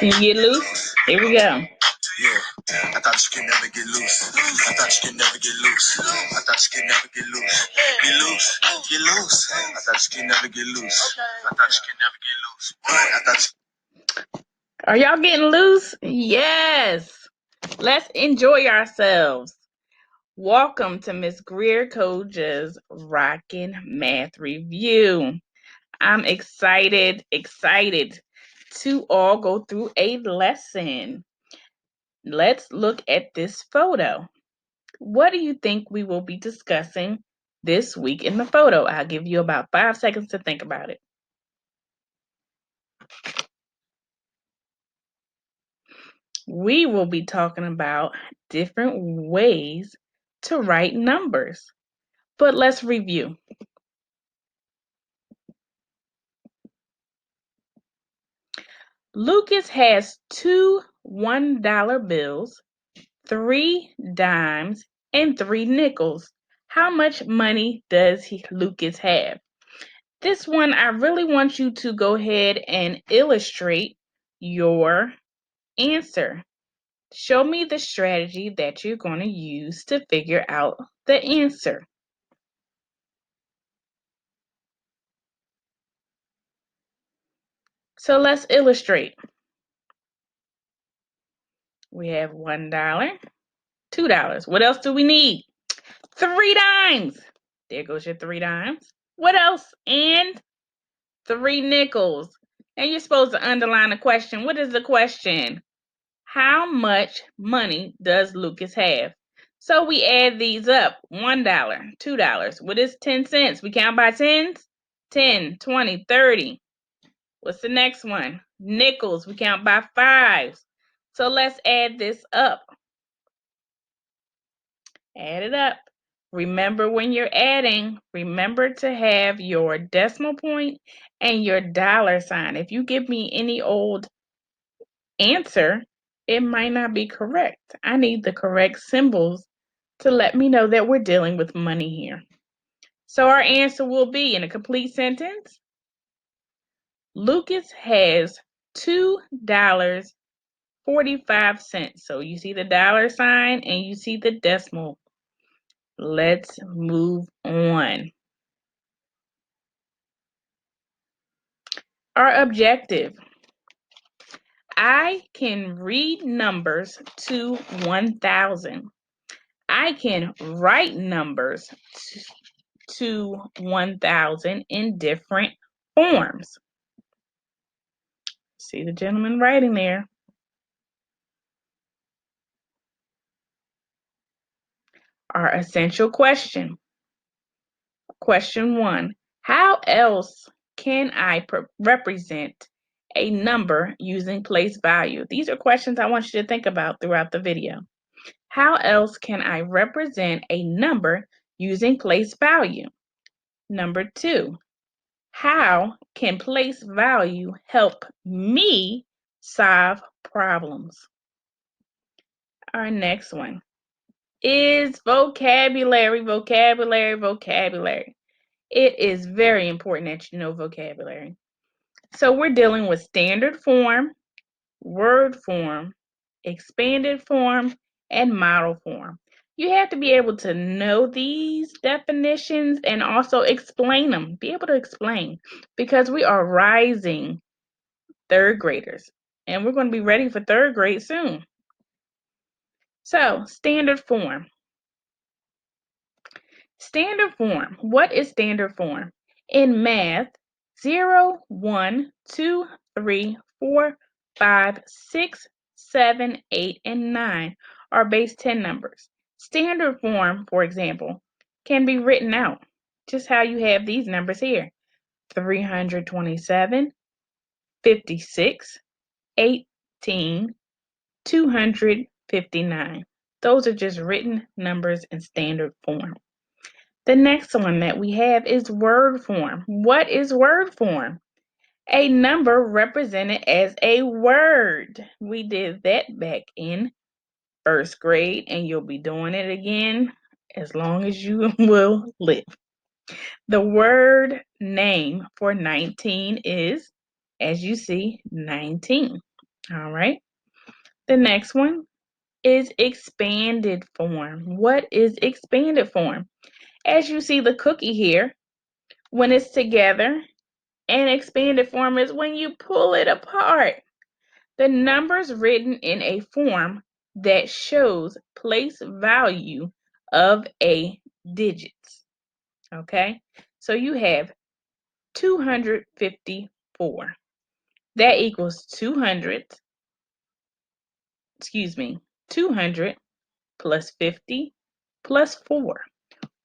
Can you get loose? Here we go. Yeah, I thought you could never get loose. I thought you could never get loose. I thought you could never get loose. Get loose, get loose. I thought you could never get loose. I thought you could never get loose. What? I thought you. Are y'all getting loose? Yes. Let's enjoy ourselves. Welcome to Miss Greer Koja's Rockin' Math Review. I'm excited to all go through a lesson. Let's look at this photo. What do you think we will be discussing this week in the photo? I'll give you about 5 seconds to think about it. We will be talking about different ways to write numbers. But let's review. Lucas has 2 $1 bills, 3 dimes, and 3 nickels. How much money does Lucas have? This one, I really want you to go ahead and illustrate your answer. Show me the strategy that you're going to use to figure out the answer. So let's illustrate. We have $1, $2. What else do we need? 3 dimes. There goes your 3 dimes. What else? And 3 nickels. And you're supposed to underline the question. What is the question? How much money does Lucas have? So we add these up. $1, $2. What is 10 cents? We count by tens? 10, 20, 30. What's the next one? Nickels. We count by fives. So let's add this up. Add it up. Remember when you're adding, remember to have your decimal point and your dollar sign. If you give me any old answer, it might not be correct. I need the correct symbols to let me know that we're dealing with money here. So our answer will be, in a complete sentence, Lucas has $2.45. So you see the dollar sign and you see the decimal. Let's move on. Our objective. I can read numbers to 1,000. I can write numbers to 1,000 in different forms. See the gentleman writing there. Our essential question. Question 1. How else can I represent a number using place value? These are questions I want you to think about throughout the video. How else can I represent a number using place value? Number 2. How can place value help me solve problems? Our next one is vocabulary. It is very important that you know vocabulary. So we're dealing with standard form, word form, expanded form, and model form. You have to be able to know these definitions and also explain them. Be able to explain, because we are rising third graders and we're going to be ready for third grade soon. So, standard form. Standard form. What is standard form? In math, 0, 1, 2, 3, 4, 5, 6, 7, 8, and 9 are base 10 numbers. Standard form, for example, can be written out just how you have these numbers here. 327, 56, 18, 259. Those are just written numbers in standard form. The next one that we have is word form. What is word form? A number represented as a word. We did that back in first grade, and you'll be doing it again as long as you will live. The word name for 19 is, as you see, 19. All right. The next one is expanded form. What is expanded form? As you see the cookie here, when it's together, and expanded form is when you pull it apart. The numbers written in a form that shows place value of a digits. Okay, so you have 254. That equals 200, 200 plus 50 plus 4.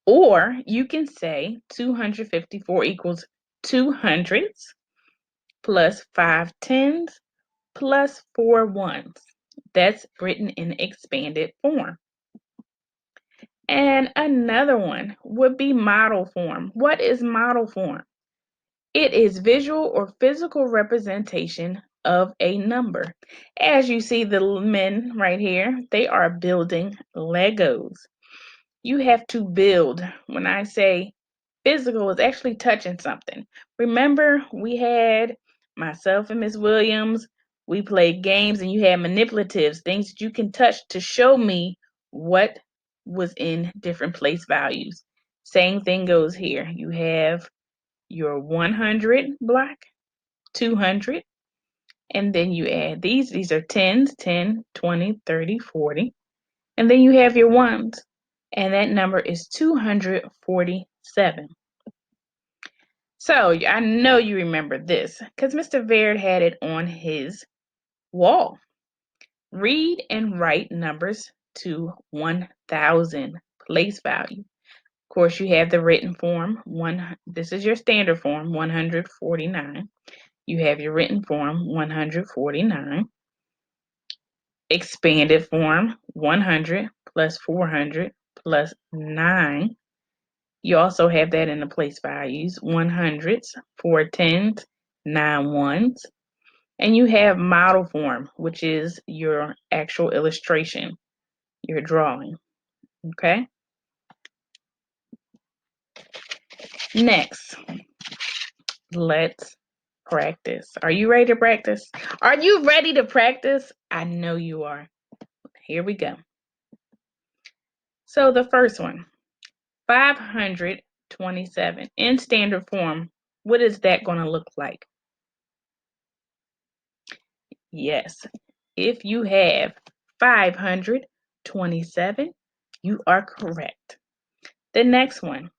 Or you can say 254 equals 200s plus 5 tens plus 4 ones. That's written in expanded form. And another one would be model form. What is model form? It is visual or physical representation of a number. As you see the men right here, they are building Legos. You have to build. When I say physical, it's actually touching something. Remember, we had myself and Miss Williams, we played games and you had manipulatives, things that you can touch to show me what was in different place values. Same thing goes here. You have your 100 block, 200, and then you add these. These are 10s, 10, 20, 30, 40. And then you have your ones, and that number is 247. So I know you remember this because Mr. Baird had it on his wall. Read and write numbers to 1,000 place value. Of course, you have the written form. This is your standard form, 149. You have your written form, 149. Expanded form, 100 plus 400 plus 9. You also have that in the place values, 100s, 4 10s, 9 ones. And you have model form, which is your actual illustration, your drawing. Okay? Next, let's practice. Are you ready to practice? Are you ready to practice? I know you are. Here we go. So the first one, 527 in standard form. What is that going to look like? Yes, if you have 527, you are correct. The next one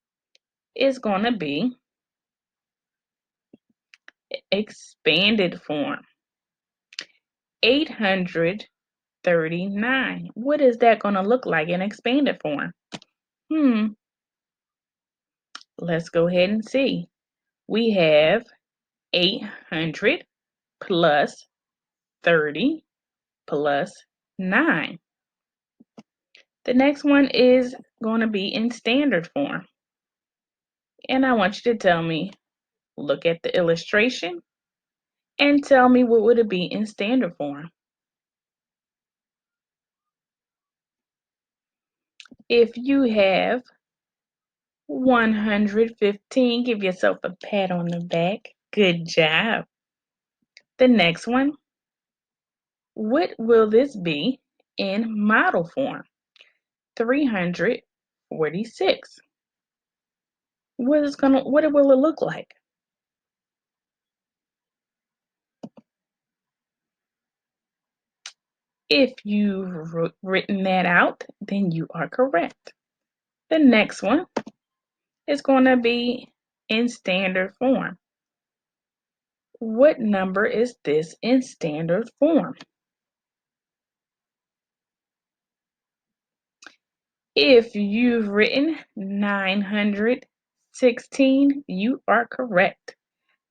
is going to be expanded form. 839. What is that going to look like in expanded form? Let's go ahead and see. We have 800 plus 30 plus 9. The next one is going to be in standard form. And I want you to tell me, look at the illustration and tell me what would it be in standard form. If you have 115, give yourself a pat on the back. Good job. The next one, what will this be in model form? 346. What will it look like? If you've written that out, then you are correct. The next one is going to be in standard form. What number is this in standard form? If you've written 916, you are correct.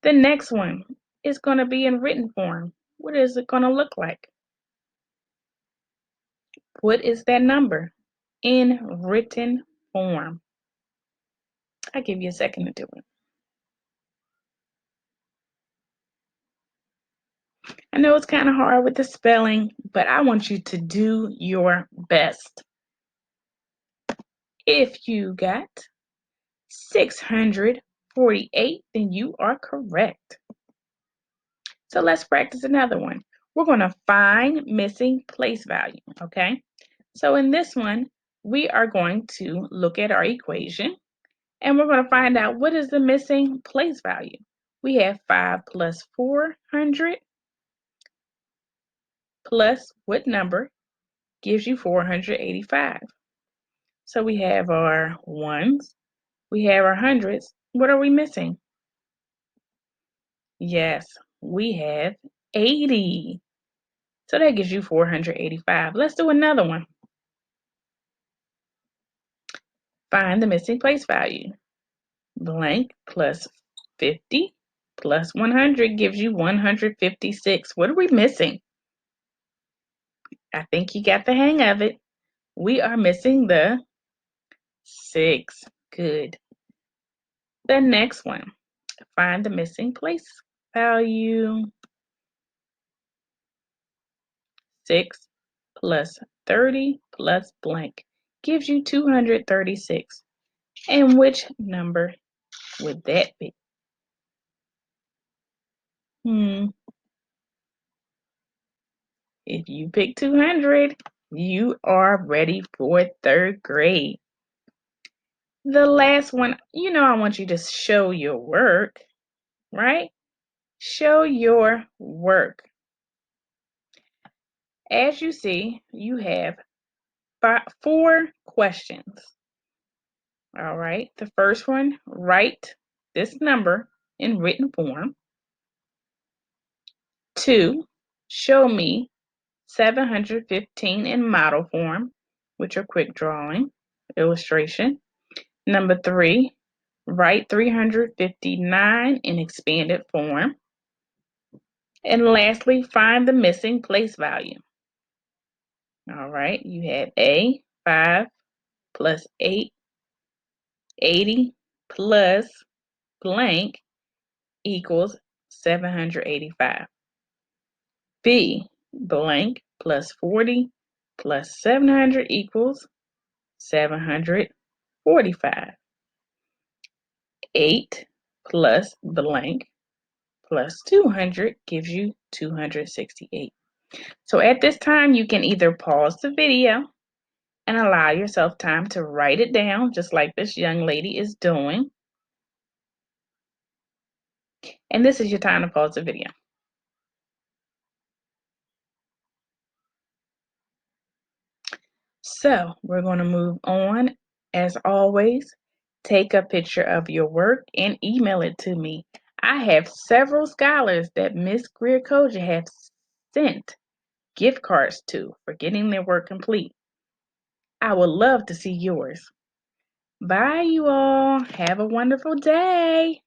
The next one is going to be in written form. What is it going to look like? What is that number in written form? I'll give you a second to do it. I know it's kind of hard with the spelling, but I want you to do your best. If you got 648, then you are correct. So let's practice another one. we're going to find missing place value, okay? So in this one, we are going to look at our equation and we're going to find out what is the missing place value. We have 5 plus 400 plus what number gives you 485. So we have our ones, we have our hundreds. What are we missing? Yes, we have 80. So that gives you 485. Let's do another one. Find the missing place value. Blank plus 50 plus 100 gives you 156. What are we missing? I think you got the hang of it. We are missing the 6. Good. The next one. Find the missing place value. 6 plus 30 plus blank gives you 236. And which number would that be? If you pick 200, you are ready for 3rd grade. The last one, I want you to show your work, right? Show your work. As you see, you have 4 questions. All right. The first one, write this number in written form. 2, show me 715 in model form, which are quick drawing, illustration. Number 3, write 359 in expanded form. And lastly, find the missing place value. All right, you have A, 5 plus 8, 80 plus blank equals 785. B, blank plus 40 plus 700 equals 745. 8 plus blank plus 200 gives you 268. So at this time, you can either pause the video and allow yourself time to write it down, just like this young lady is doing. And this is your time to pause the video. So we're going to move on. As always, take a picture of your work and email it to me. I have several scholars that Miss Greer-Koja has sent gift cards to for getting their work complete. I would love to see yours. Bye, you all. Have a wonderful day.